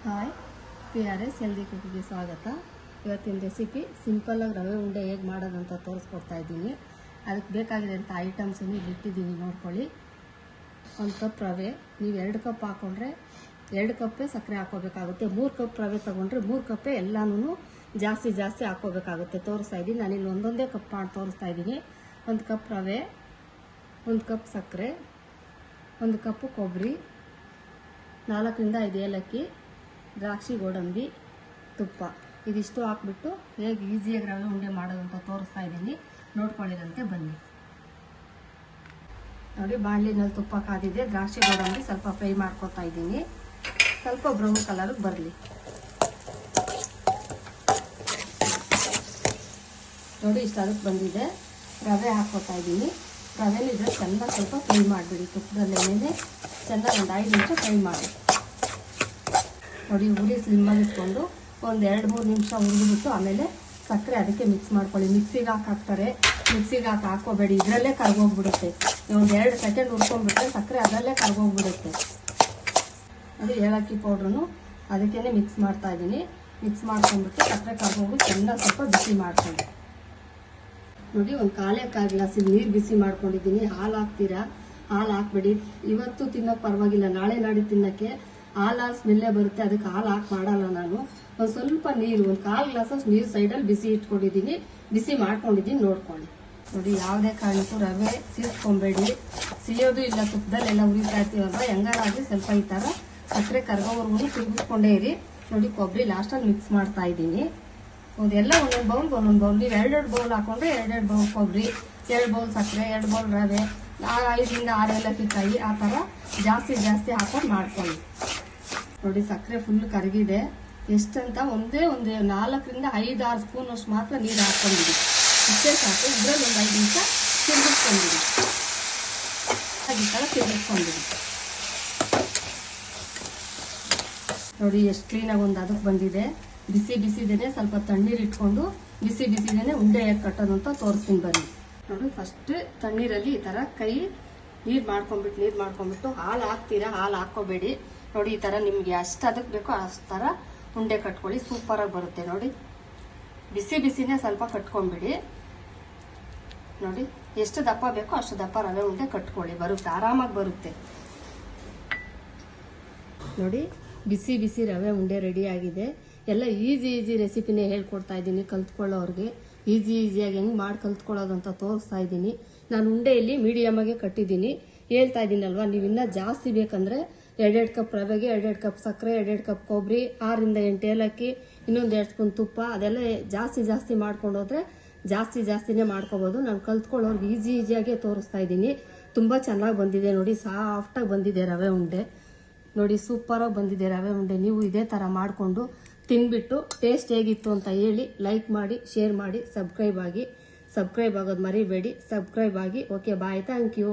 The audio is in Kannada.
ಹಾಯ್, PRS ಹೆಲ್ದಿ ಕುಕ್ಕಿಗೆ ಸ್ವಾಗತ. ಇವತ್ತಿನ ರೆಸಿಪಿ ಸಿಂಪಲ್ಲಾಗಿ ರವೆ ಉಂಡೆ ಹೇಗೆ ಮಾಡೋದಂತ ತೋರಿಸ್ಕೊಡ್ತಾ ಇದ್ದೀನಿ. ಅದಕ್ಕೆ ಬೇಕಾಗಿರೋಂಥ ಐಟಮ್ಸನ್ನು ಇಲ್ಲಿ ಇಟ್ಟಿದ್ದೀನಿ, ನೋಡ್ಕೊಳ್ಳಿ. 1 ಕಪ್ ರವೆ, ನೀವು 2 ಕಪ್ ಹಾಕ್ಕೊಂಡ್ರೆ 2 ಕಪ್ಪೇ ಸಕ್ಕರೆ ಹಾಕೋಬೇಕಾಗುತ್ತೆ. 3 ಕಪ್ ರವೆ ತೊಗೊಂಡ್ರೆ 3 ಕಪ್ಪೇ ಎಲ್ಲನೂ ಜಾಸ್ತಿ ಹಾಕೋಬೇಕಾಗುತ್ತೆ. ತೋರಿಸ್ತಾ ಇದ್ದೀನಿ, ನಾನಿಲ್ಲಿ ಒಂದೊಂದೇ ಕಪ್ ಮಾಡಿ ತೋರಿಸ್ತಾ ಇದ್ದೀನಿ. 1 ಕಪ್ ರವೆ, 1 ಕಪ್ ಸಕ್ಕರೆ, 1 ಕಪ್ ಕೊಬ್ಬರಿ, 4 ರಿಂದ 5 ಏಲಕ್ಕಿ, ದ್ರಾಕ್ಷಿ, ಗೋಡಂಬಿ, ತುಪ್ಪ, ಇದಿಷ್ಟು ಹಾಕ್ಬಿಟ್ಟು ಹೇಗೆ ಈಸಿಯಾಗಿ ರವೆ ಉಂಡೆ ಮಾಡೋದಂತ ತೋರಿಸ್ತಾ ಇದ್ದೀನಿ. ನೋಡ್ಕೊಳ್ಳಿರಂತೆ ಬನ್ನಿ. ನೋಡಿ, ಬಾಣಲಿನಲ್ಲಿ ತುಪ್ಪ ಕಾದಿದೆ. ದ್ರಾಕ್ಷಿ ಗೋಡಂಬಿ ಸ್ವಲ್ಪ ಫ್ರೈ ಮಾಡ್ಕೊತಾ ಇದ್ದೀನಿ, ಸ್ವಲ್ಪ ಬ್ರೌನ್ ಕಲರ್ಗೆ ಬರಲಿ. ನೋಡಿ, ಇಷ್ಟು ಅದಕ್ಕೆ ಬಂದಿದೆ. ರವೆ ಹಾಕ್ಕೊತಾ ಇದ್ದೀನಿ. ರವೆನಿದ್ರೆ ಚೆಂದ ಸ್ವಲ್ಪ ಫ್ರೈ ಮಾಡಿಬಿಡಿ ತುಪ್ಪದಲ್ಲೇನೆ. ಚೆನ್ನಾಗಿ ಒಂದು 5 ನಿಮಿಷ ಫ್ರೈ ಮಾಡಿ. ನೋಡಿ, ಉರಿ ಸ್ಲಿಮ್ಮಲ್ಲಿ ಇಟ್ಕೊಂಡು ಒಂದು 2-3 ನಿಮಿಷ ಹುರಿದ್ಬಿಟ್ಟು ಆಮೇಲೆ ಸಕ್ಕರೆ ಅದಕ್ಕೆ ಮಿಕ್ಸ್ ಮಾಡ್ಕೊಳ್ಳಿ. ಮಿಕ್ಸಿಗೆ ಹಾಕ್ತಾರೆ, ಮಿಕ್ಸಿಗೆ ಹಾಕೋಬೇಡಿ, ಇದರಲ್ಲೇ ಕರ್ಗೋಗ್ಬಿಡುತ್ತೆ. ಒಂದು 2 ಸೆಕೆಂಡ್ ಹುರ್ಕೊಂಡ್ಬಿಟ್ರೆ ಸಕ್ಕರೆ ಅದರಲ್ಲೇ ಕರ್ಗೋಗ್ಬಿಡುತ್ತೆ. ನೋಡಿ, ಏಲಕ್ಕಿ ಪೌಡ್ರನ್ನು ಅದಕ್ಕೇ ಮಿಕ್ಸ್ ಮಾಡ್ತಾ ಇದ್ದೀನಿ. ಮಿಕ್ಸ್ ಮಾಡ್ಕೊಂಡ್ಬಿಟ್ಟು ಸಕ್ಕರೆ ಕರ್ಗೋಗ್ಬಿಟ್ಟು ಚೆನ್ನಾಗಿ ಸ್ವಲ್ಪ ಬಿಸಿ ಮಾಡ್ಕೊಂಡು. ನೋಡಿ, ಒಂದು 1/4 ಗ್ಲಾಸಿಗೆ ನೀರು ಬಿಸಿ ಮಾಡ್ಕೊಂಡಿದ್ದೀನಿ. ಹಾಲು ಹಾಕ್ತೀರಾ, ಹಾಲು ಹಾಕ್ಬೇಡಿ. ಇವತ್ತು ತಿನ್ನೋಕೆ ಪರವಾಗಿಲ್ಲ, ನಾಳೆ ನಾಡಿ ತಿನ್ನೋಕ್ಕೆ ಹಾಲು ಸ್ಮೆಲ್ಲೇ ಬರುತ್ತೆ. ಅದಕ್ಕೆ ಹಾಲು ಹಾಕಿ ಮಾಡಲ್ಲ ನಾನು. ಒಂದು ಸ್ವಲ್ಪ ನೀರು, ಒಂದು 1/4 ಗ್ಲಾಸಷ್ಟು ನೀರು ಸೈಡಲ್ಲಿ ಬಿಸಿ ಇಟ್ಕೊಂಡಿದ್ದೀನಿ, ಬಿಸಿ ಮಾಡ್ಕೊಂಡಿದ್ದೀನಿ. ನೋಡ್ಕೊಳ್ಳಿ. ನೋಡಿ, ಯಾವುದೇ ಕಾರಣಕ್ಕೂ ರವೆ ಸೀಸ್ಕೊಬೇಡಿ. ಸಿಯೋದು ಇಲ್ಲ, ತುಪ್ಪದಲ್ಲೆಲ್ಲ ಉರಿತಾ ಇರ್ತೀವಲ್ವ, ಹೆಂಗಾರಾಗಿ ಸ್ವಲ್ಪ ಈ ಥರ ಸಕ್ಕರೆ ಕರ್ಗೋವರೆಗೂ ತಿರುಗಿಸ್ಕೊಂಡೇ ಇರಿ. ನೋಡಿ, ಕೊಬ್ಬರಿ ಲಾಸ್ಟಲ್ಲಿ ಮಿಕ್ಸ್ ಮಾಡ್ತಾ ಇದ್ದೀನಿ. ಎಲ್ಲ ಒಂದೊಂದು ಬೌಲ್, ನೀವು 2 ಬೌಲ್ ಹಾಕೊಂಡ್ರೆ 2 ಬೌಲ್ ಕೊಬ್ಬರಿ, 2 ಬೌಲ್ ಸಕ್ಕರೆ, 2 ಬೌಲ್ ರವೆ, 5 ರಿಂದ 6 ಏಲಕ್ಕಿ ಕಾಯಿ, ಆ ಥರ ಜಾಸ್ತಿ ಹಾಕೊಂಡು ಮಾಡ್ಕೊಳ್ಳಿ. ನೋಡಿ, ಸಕ್ಕರೆ ಫುಲ್ ಕರಗಿದೆ. ಎಷ್ಟಂತ ಒಂದು 4 ರಿಂದ 5-6 ಸ್ಪೂನ್ ಅಷ್ಟು ಮಾತ್ರ ನೀರು ಹಾಕ್ಕೊಂಡಿಡಿ. ಇಷ್ಟೇ ಸಾಕು. ಇದರಲ್ಲಿ ಒಂದು 5 ನಿಮಿಷ ತಿರುಗಿಸ್ಕೊಂಡಿಡಿ. ಈ ಥರ ತಿರುಗಿಸ್ಕೊಂಡಿಡಿ. ನೋಡಿ, ಎಷ್ಟು ಕ್ಲೀನಾಗಿ ಒಂದು ಅದಕ್ಕೆ ಬಂದಿದೆ. ಬಿಸಿದೇನೆ ಸ್ವಲ್ಪ ತಣ್ಣೀರು ಇಟ್ಕೊಂಡು ಬಿಸಿದೇನೆ ಉಂಡೆ ಹೇಗೆ ಕಟ್ಟೋದು ಅಂತ ತೋರಿಸ್ತೀನಿ ಬನ್ನಿ. ನೋಡಿ, ಫಸ್ಟ್ ತಣ್ಣೀರಲ್ಲಿ ಈ ಥರ ಕೈ ನೀರು ಮಾಡ್ಕೊಂಡ್ಬಿಟ್ಟು ಹಾಲು ಹಾಕ್ತೀರಾ, ಹಾಲು ಹಾಕ್ಕೋಬೇಡಿ. ನೋಡಿ, ಈ ಥರ ನಿಮಗೆ ಎಷ್ಟು ಅದಕ್ಕೆ ಬೇಕೋ ಅಷ್ಟು ಥರ ಉಂಡೆ ಕಟ್ಕೊಳ್ಳಿ. ಸೂಪರಾಗಿ ಬರುತ್ತೆ. ನೋಡಿ, ಬಿಸಿನೇ ಸ್ವಲ್ಪ ಕಟ್ಕೊಂಡ್ಬಿಡಿ. ನೋಡಿ, ಎಷ್ಟು ದಪ್ಪ ಬೇಕೋ ಅಷ್ಟು ದಪ್ಪ ರವೆ ಉಂಡೆ ಕಟ್ಕೊಳ್ಳಿ. ಬರುತ್ತೆ, ಆರಾಮಾಗಿ ಬರುತ್ತೆ. ನೋಡಿ, ಬಿಸಿ ರವೆ ಉಂಡೆ ರೆಡಿ ಆಗಿದೆ. ಎಲ್ಲ ಈಸಿ ರೆಸಿಪಿನೇ ಹೇಳ್ಕೊಡ್ತಾ ಇದ್ದೀನಿ ಕಲ್ತ್ಕೊಳ್ಳೋರಿಗೆ. ಈಸಿಯಾಗಿ ಹೆಂಗೆ ಮಾಡಿ ಕಲ್ತ್ಕೊಳ್ಳೋದು ಅಂತ ತೋರಿಸ್ತಾ ಇದ್ದೀನಿ. ನಾನು ಉಂಡೆಯಲ್ಲಿ ಮೀಡಿಯಮಾಗೆ ಕಟ್ಟಿದ್ದೀನಿ. ಹೇಳ್ತಾ ಇದ್ದೀನಲ್ವಾ, ನೀವು ಇನ್ನೂ ಜಾಸ್ತಿ ಬೇಕಂದರೆ 2 ಕಪ್ ರವೆಗೆ 2 ಕಪ್ ಸಕ್ಕರೆ, 2 ಕಪ್ ಕೊಬ್ಬರಿ, 6 ರಿಂದ 8 ಏಲಕ್ಕಿ, ಇನ್ನೊಂದು 2 ಸ್ಪೂನ್ ತುಪ್ಪ, ಅದೆಲ್ಲ ಜಾಸ್ತಿ ಮಾಡ್ಕೊಂಡೋದ್ರೆ ಜಾಸ್ತಿನೇ ಮಾಡ್ಕೋಬೋದು. ನಾನು ಕಲ್ತ್ಕೊಳ್ಳೋರ್ಗೆ ಈಸಿಯಾಗೆ ತೋರಿಸ್ತಾ ಇದ್ದೀನಿ. ತುಂಬ ಚೆನ್ನಾಗಿ ಬಂದಿದೆ. ನೋಡಿ, ಸಾಫ್ಟಾಗಿ ಬಂದಿದೆ ರವೆ ಉಂಡೆ. ನೋಡಿ, ಸೂಪರಾಗಿ ಬಂದಿದೆ ರವೆ ಉಂಡೆ. ನೀವು ಇದೇ ಥರ ಮಾಡಿಕೊಂಡು ತಿನ್ಬಿಟ್ಟು ಟೇಸ್ಟ್ ಹೇಗಿತ್ತು ಅಂತ ಹೇಳಿ ಲೈಕ್ ಮಾಡಿ, ಶೇರ್ ಮಾಡಿ, ಸಬ್ಸ್ಕ್ರೈಬ್ ಆಗೋದು ಮರಿಬೇಡಿ. ಸಬ್ಸ್ಕ್ರೈಬ್ ಆಗಿ. Okay, bye, thank you.